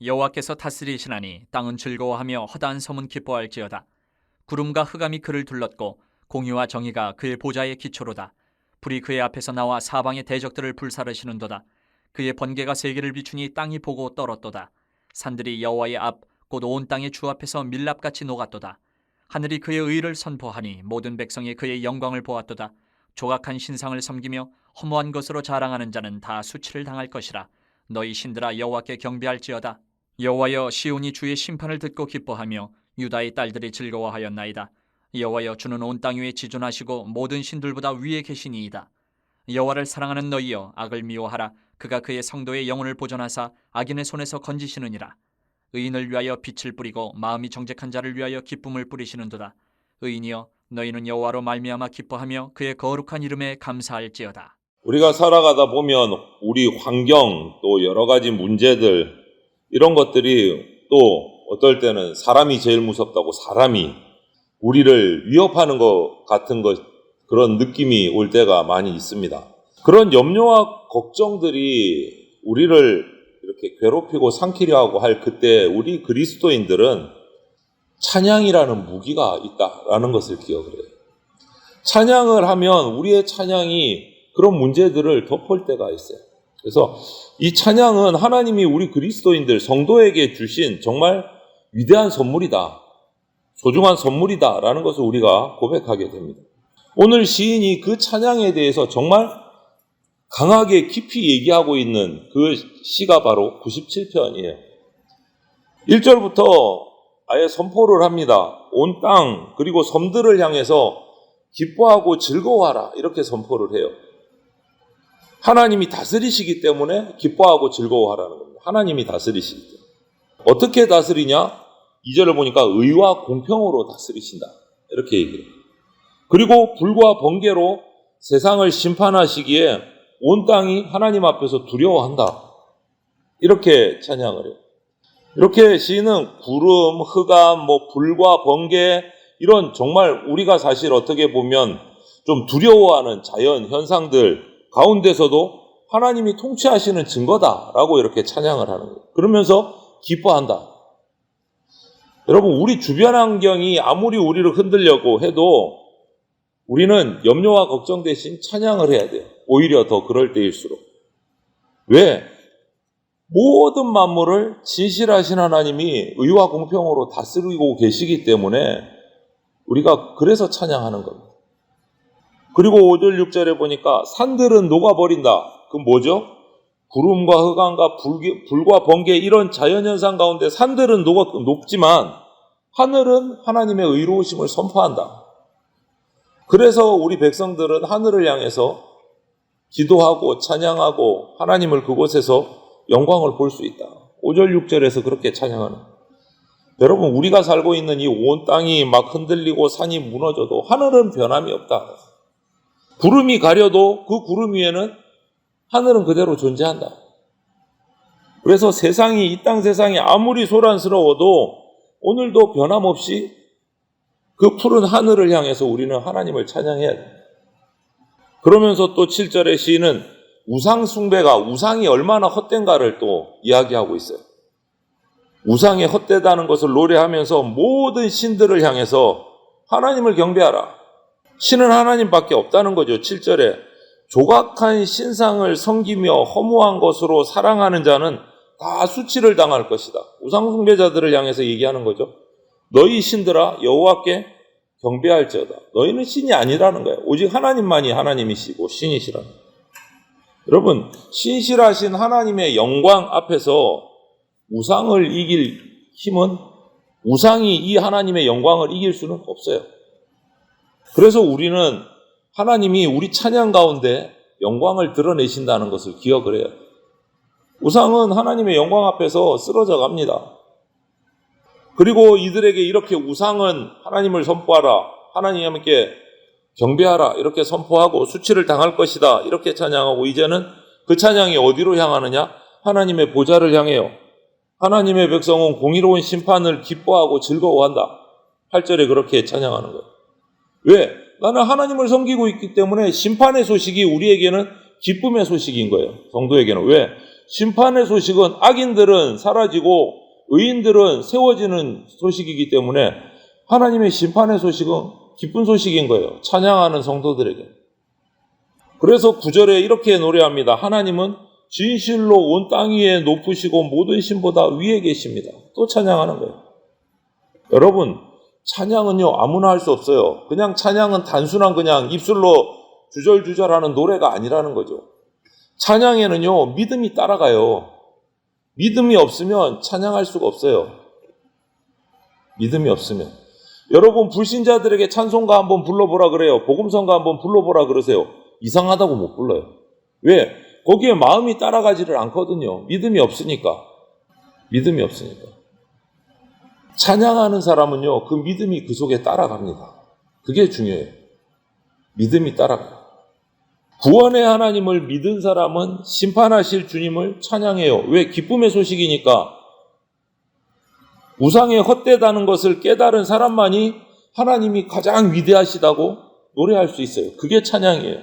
여호와께서 다스리시나니 땅은 즐거워하며 허다한 섬은 기뻐할지어다. 구름과 흑암이 그를 둘렀고 공의와 정의가 그의 보좌의 기초로다. 불이 그의 앞에서 나와 사방의 대적들을 불사르시는도다. 그의 번개가 세계를 비추니 땅이 보고 떨었도다. 산들이 여호와의 앞 곧 온 땅의 주 앞에서 밀랍같이 녹았도다. 하늘이 그의 의를 선포하니 모든 백성이 그의 영광을 보았도다. 조각한 신상을 섬기며 허무한 것으로 자랑하는 자는 다 수치를 당할 것이라. 너희 신들아 여호와께 경배할지어다. 여호와여, 시온이 주의 심판을 듣고 기뻐하며 유다의 딸들이 즐거워하였나이다. 여호와여, 주는 온 땅 위에 지존하시고 모든 신들보다 위에 계시니이다. 여호와를 사랑하는 너희여, 악을 미워하라. 그가 그의 성도의 영혼을 보존하사 악인의 손에서 건지시느니라. 의인을 위하여 빛을 뿌리고 마음이 정직한 자를 위하여 기쁨을 뿌리시는도다. 의인이여, 너희는 여호와로 말미암아 기뻐하며 그의 거룩한 이름에 감사할지어다. 우리가 살아가다 보면 우리 환경, 또 여러 가지 문제들, 이런 것들이 또 어떨 때는 사람이 제일 무섭다고 사람이 우리를 위협하는 것 같은 그런 느낌이 올 때가 많이 있습니다. 그런 염려와 걱정들이 우리를 이렇게 괴롭히고 삼키려 하고 할 그때 우리 그리스도인들은 찬양이라는 무기가 있다라는 것을 기억을 해요. 찬양을 하면 우리의 찬양이 그런 문제들을 덮을 때가 있어요. 그래서 이 찬양은 하나님이 우리 그리스도인들, 성도에게 주신 정말 위대한 선물이다, 소중한 선물이다라는 것을 우리가 고백하게 됩니다. 오늘 시인이 그 찬양에 대해서 정말 강하게 깊이 얘기하고 있는 그 시가 바로 97편이에요. 1절부터 아예 선포를 합니다. 온 땅 그리고 섬들을 향해서 기뻐하고 즐거워하라, 이렇게 선포를 해요. 하나님이 다스리시기 때문에 기뻐하고 즐거워하라는 겁니다. 하나님이 다스리시기 때문에. 어떻게 다스리냐? 2절을 보니까 의와 공평으로 다스리신다, 이렇게 얘기해요. 그리고 불과 번개로 세상을 심판하시기에 온 땅이 하나님 앞에서 두려워한다, 이렇게 찬양을 해요. 이렇게 시인은 구름, 흑암, 불과 번개, 이런 정말 우리가 사실 어떻게 보면 좀 두려워하는 자연 현상들 가운데서도 하나님이 통치하시는 증거다라고 이렇게 찬양을 하는 거예요. 그러면서 기뻐한다. 여러분, 우리 주변 환경이 아무리 우리를 흔들려고 해도 우리는 염려와 걱정 대신 찬양을 해야 돼요. 오히려 더 그럴 때일수록. 왜? 모든 만물을 진실하신 하나님이 의와 공평으로 다스리고 계시기 때문에 우리가 그래서 찬양하는 겁니다. 그리고 5절 6절에 보니까 산들은 녹아버린다. 그건 뭐죠? 구름과 흑암과 불과 번개, 이런 자연현상 가운데 산들은 녹지만 하늘은 하나님의 의로우심을 선포한다. 그래서 우리 백성들은 하늘을 향해서 기도하고 찬양하고 하나님을 그곳에서 영광을 볼 수 있다. 5절 6절에서 그렇게 찬양하는. 여러분, 우리가 살고 있는 이 온 땅이 막 흔들리고 산이 무너져도 하늘은 변함이 없다. 구름이 가려도 그 구름 위에는 하늘은 그대로 존재한다. 그래서 이 땅 세상이 아무리 소란스러워도 오늘도 변함없이 그 푸른 하늘을 향해서 우리는 하나님을 찬양해야 돼. 그러면서 또 7절의 시인은 우상이 얼마나 헛된가를 또 이야기하고 있어요. 우상이 헛되다는 것을 노래하면서 모든 신들을 향해서 하나님을 경배하라. 신은 하나님밖에 없다는 거죠. 7절에 조각한 신상을 섬기며 허무한 것으로 사랑하는 자는 다 수치를 당할 것이다. 우상 숭배자들을 향해서 얘기하는 거죠. 너희 신들아 여호와께 경배할지어다. 너희는 신이 아니라는 거예요. 오직 하나님만이 하나님이시고 신이시라는 거예요. 여러분, 신실하신 하나님의 영광 앞에서 우상을 이길 힘은, 우상이 이 하나님의 영광을 이길 수는 없어요. 그래서 우리는 하나님이 우리 찬양 가운데 영광을 드러내신다는 것을 기억을 해요. 우상은 하나님의 영광 앞에서 쓰러져 갑니다. 그리고 이들에게 이렇게 우상은 하나님을 선포하라, 하나님께 경배하라, 이렇게 선포하고 수치를 당할 것이다, 이렇게 찬양하고, 이제는 그 찬양이 어디로 향하느냐? 하나님의 보좌를 향해요. 하나님의 백성은 공의로운 심판을 기뻐하고 즐거워한다. 8절에 그렇게 찬양하는 거예요. 왜? 나는 하나님을 섬기고 있기 때문에 심판의 소식이 우리에게는 기쁨의 소식인 거예요. 성도에게는. 왜? 심판의 소식은 악인들은 사라지고 의인들은 세워지는 소식이기 때문에 하나님의 심판의 소식은 기쁜 소식인 거예요. 찬양하는 성도들에게. 그래서 9절에 이렇게 노래합니다. 하나님은 진실로 온 땅 위에 높으시고 모든 신보다 위에 계십니다. 또 찬양하는 거예요. 여러분, 찬양은요 아무나 할 수 없어요. 그냥 찬양은 단순한 그냥 입술로 주절주절하는 노래가 아니라는 거죠. 찬양에는요 믿음이 따라가요. 믿음이 없으면 찬양할 수가 없어요. 믿음이 없으면. 여러분, 불신자들에게 찬송가 한번 불러보라 그래요. 복음성가 한번 불러보라 그러세요. 이상하다고 못 불러요. 왜? 거기에 마음이 따라가지를 않거든요. 믿음이 없으니까. 믿음이 없으니까. 찬양하는 사람은요, 그 믿음이 그 속에 따라갑니다. 그게 중요해요. 믿음이 따라가요. 구원의 하나님을 믿은 사람은 심판하실 주님을 찬양해요. 왜? 기쁨의 소식이니까. 우상에 헛되다는 것을 깨달은 사람만이 하나님이 가장 위대하시다고 노래할 수 있어요. 그게 찬양이에요.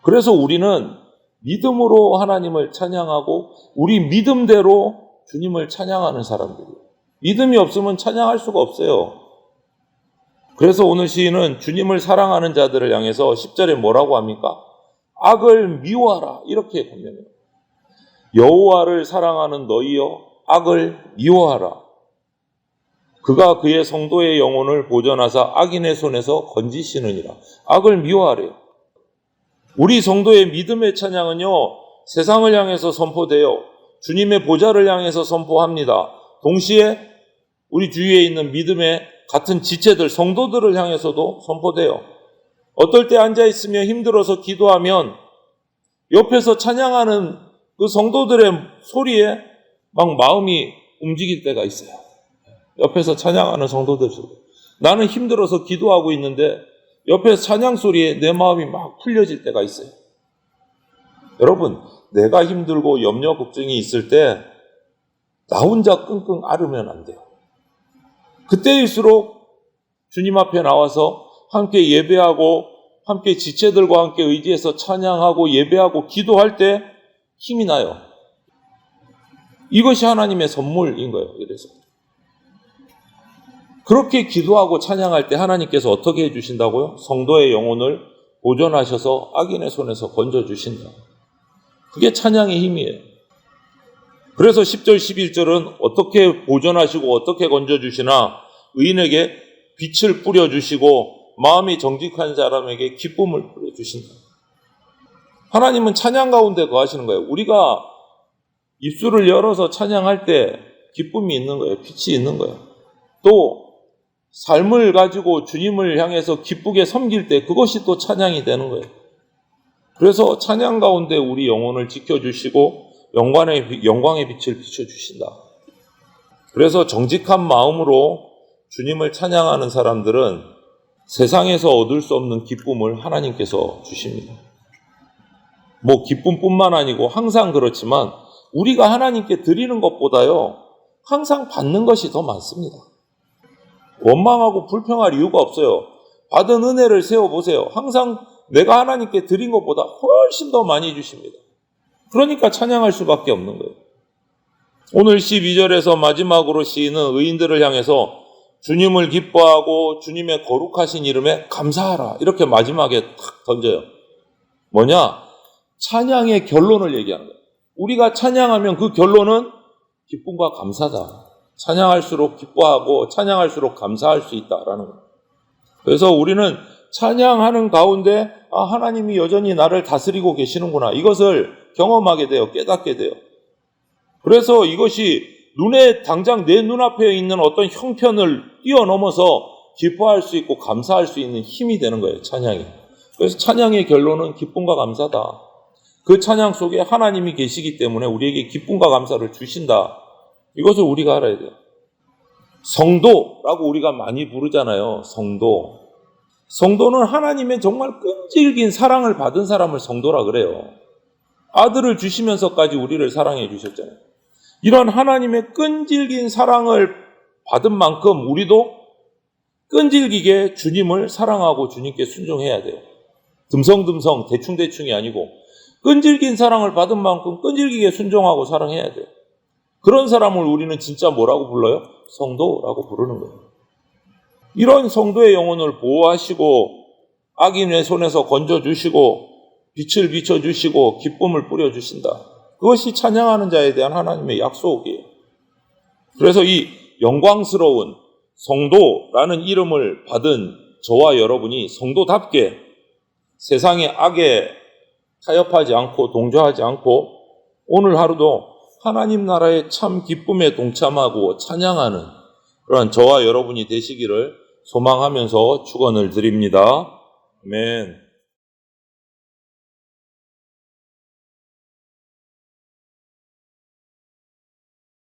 그래서 우리는 믿음으로 하나님을 찬양하고 우리 믿음대로 주님을 찬양하는 사람들이에요. 믿음이 없으면 찬양할 수가 없어요. 그래서 오늘 시인은 주님을 사랑하는 자들을 향해서 10절에 뭐라고 합니까? 악을 미워하라 이렇게 권면해요. 여호와를 사랑하는 너희여 악을 미워하라. 그가 그의 성도의 영혼을 보전하사 악인의 손에서 건지시느니라. 악을 미워하래요. 우리 성도의 믿음의 찬양은요 세상을 향해서 선포되어 주님의 보좌를 향해서 선포합니다. 동시에 우리 주위에 있는 믿음의 같은 지체들, 성도들을 향해서도 선포돼요. 어떨 때 앉아있으며 힘들어서 기도하면 옆에서 찬양하는 그 성도들의 소리에 막 마음이 움직일 때가 있어요. 옆에서 찬양하는 성도들 소리. 나는 힘들어서 기도하고 있는데 옆에서 찬양 소리에 내 마음이 막 풀려질 때가 있어요. 여러분, 내가 힘들고 염려, 걱정이 있을 때 나 혼자 끙끙 앓으면 안 돼요. 그때일수록 주님 앞에 나와서 함께 예배하고 함께 지체들과 함께 의지해서 찬양하고 예배하고 기도할 때 힘이 나요. 이것이 하나님의 선물인 거예요. 그래서 그렇게 기도하고 찬양할 때 하나님께서 어떻게 해주신다고요? 성도의 영혼을 보존하셔서 악인의 손에서 건져주신다. 그게 찬양의 힘이에요. 그래서 10절 11절은 어떻게 보존하시고 어떻게 건져주시나 의인에게 빛을 뿌려주시고 마음이 정직한 사람에게 기쁨을 뿌려주신다. 하나님은 찬양 가운데 거하시는 거예요. 우리가 입술을 열어서 찬양할 때 기쁨이 있는 거예요. 빛이 있는 거예요. 또 삶을 가지고 주님을 향해서 기쁘게 섬길 때 그것이 또 찬양이 되는 거예요. 그래서 찬양 가운데 우리 영혼을 지켜주시고 영광의 빛을 비춰주신다. 그래서 정직한 마음으로 주님을 찬양하는 사람들은 세상에서 얻을 수 없는 기쁨을 하나님께서 주십니다. 뭐 기쁨뿐만 아니고 항상 그렇지만 우리가 하나님께 드리는 것보다요 항상 받는 것이 더 많습니다. 원망하고 불평할 이유가 없어요. 받은 은혜를 세워보세요. 항상 내가 하나님께 드린 것보다 훨씬 더 많이 주십니다. 그러니까 찬양할 수밖에 없는 거예요. 오늘 12절에서 마지막으로 시인은 의인들을 향해서 주님을 기뻐하고 주님의 거룩하신 이름에 감사하라 이렇게 마지막에 탁 던져요. 뭐냐? 찬양의 결론을 얘기하는 거예요. 우리가 찬양하면 그 결론은 기쁨과 감사다. 찬양할수록 기뻐하고 찬양할수록 감사할 수 있다라는 거예요. 그래서 우리는 찬양하는 가운데 하나님이 여전히 나를 다스리고 계시는구나. 이것을 경험하게 돼요. 깨닫게 돼요. 그래서 이것이 눈에 당장 내 눈앞에 있는 어떤 형편을 뛰어넘어서 기뻐할 수 있고 감사할 수 있는 힘이 되는 거예요. 찬양이. 그래서 찬양의 결론은 기쁨과 감사다. 그 찬양 속에 하나님이 계시기 때문에 우리에게 기쁨과 감사를 주신다. 이것을 우리가 알아야 돼요. 성도라고 우리가 많이 부르잖아요. 성도. 성도는 하나님의 정말 끈질긴 사랑을 받은 사람을 성도라 그래요. 아들을 주시면서까지 우리를 사랑해 주셨잖아요. 이런 하나님의 끈질긴 사랑을 받은 만큼 우리도 끈질기게 주님을 사랑하고 주님께 순종해야 돼요. 듬성듬성 대충대충이 아니고 끈질긴 사랑을 받은 만큼 끈질기게 순종하고 사랑해야 돼요. 그런 사람을 우리는 진짜 뭐라고 불러요? 성도라고 부르는 거예요. 이런 성도의 영혼을 보호하시고 악인의 손에서 건져주시고 빛을 비춰주시고 기쁨을 뿌려주신다. 그것이 찬양하는 자에 대한 하나님의 약속이에요. 그래서 이 영광스러운 성도라는 이름을 받은 저와 여러분이 성도답게 세상의 악에 타협하지 않고 동조하지 않고 오늘 하루도 하나님 나라의 참 기쁨에 동참하고 찬양하는 그러한 저와 여러분이 되시기를 소망하면서 축원을 드립니다. 아멘.